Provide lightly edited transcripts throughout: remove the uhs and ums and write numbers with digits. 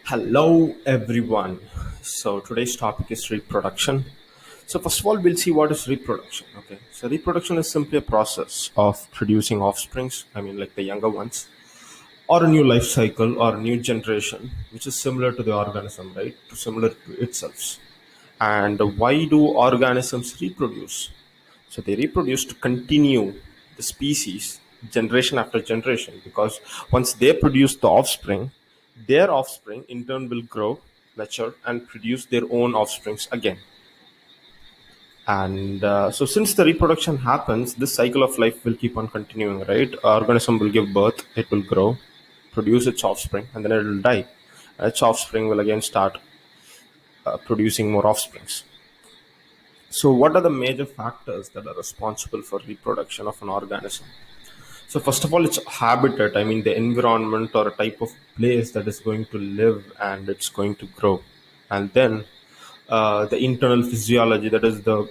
Hello, everyone. So today's topic is reproduction. So first of all, we'll see what is reproduction. Okay, so reproduction is simply a process of producing offsprings. I mean, like the younger ones, or a new life cycle, or a new generation, which is similar to the organism, right? Similar to itself. And why do organisms reproduce? So they reproduce to continue the species generation after generation because once they produce the offspring, their offspring in turn will grow, mature, and produce their own offsprings again. And so, since the reproduction happens, this cycle of life will keep on continuing, right? Organism will give birth, it will grow, produce its offspring, and then it will die. Its offspring will again start producing more offsprings. So, what are the major factors that are responsible for reproduction of an organism? So, first of all, it's habitat. I mean, the environment or a type of place that is going to live and it's going to grow. And then the internal physiology, that is the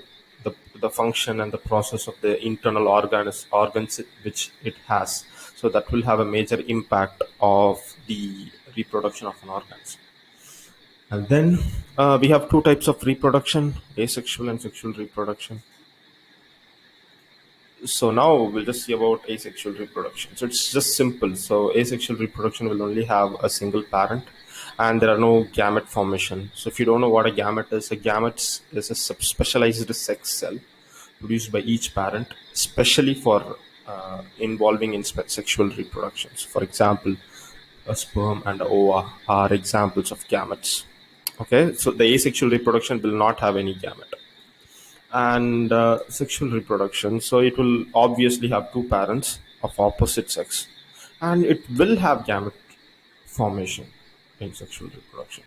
function and the process of the internal organs which it has. So, that will have a major impact of the reproduction of an organism. And then we have two types of reproduction: asexual and sexual reproduction. So now we'll just see about asexual reproduction. So it's just simple. So asexual reproduction will only have a single parent, and there are no gamete formation. So if you don't know what a gamete is a specialized sex cell produced by each parent, especially for involving in sexual reproductions. For example, a sperm and a ova are examples of gametes. Okay, so the asexual reproduction will not have any gamete. And sexual reproduction, so it will obviously have two parents of opposite sex, and it will have gamete formation in sexual reproduction.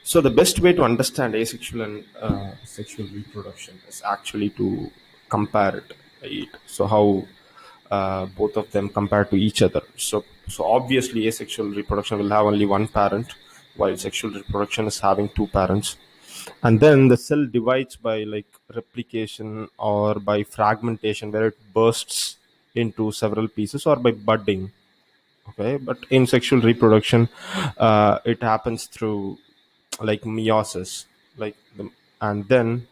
So the best way to understand asexual and sexual reproduction is actually to compare it, right? So how both of them compare to each other. So obviously asexual reproduction will have only one parent, while sexual reproduction is having two parents. And then the cell divides by like replication or by fragmentation, where it bursts into several pieces, or by budding. Okay, but in sexual reproduction, it happens through like meiosis, like and then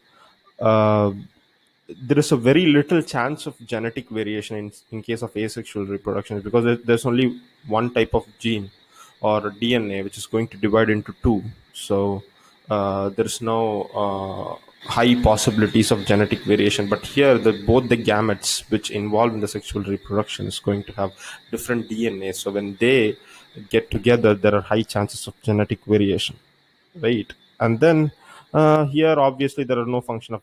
uh, there is a very little chance of genetic variation in case of asexual reproduction, because there's only one type of gene or DNA which is going to divide into two. So there's no high possibilities of genetic variation. But here, both the gametes which involve in the sexual reproduction is going to have different DNA. So when they get together, there are high chances of genetic variation, right? And then here obviously there are no function of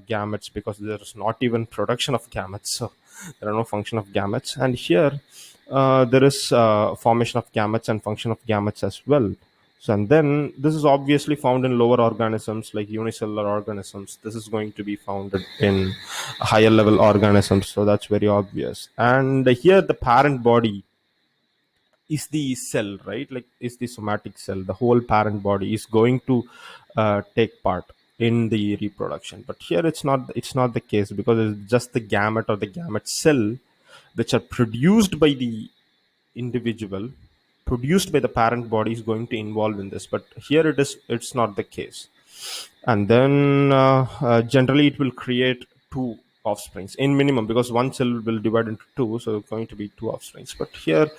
gametes, because there is not even production of gametes. So there are no function of gametes. And here there is formation of gametes and function of gametes as well. So, and then this is obviously found in lower organisms like unicellular organisms. This is going to be found in higher level organisms, so that's very obvious. And here the parent body is the cell, right? Like, is the somatic cell. The whole parent body is going to take part in the reproduction. But here it's not the case, because it's just the gamete or the gamete cell which are produced by the individual, produced by the parent body, is going to involve in this. But here it's not the case. And then generally it will create two offsprings in minimum, because one cell will divide into two, so it's going to be two offsprings. But here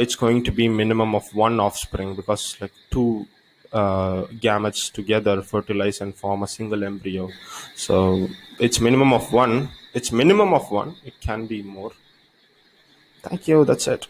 it's going to be minimum of one offspring, because like two gametes together fertilize and form a single embryo. So it's minimum of one. It can be more. Thank you, that's it.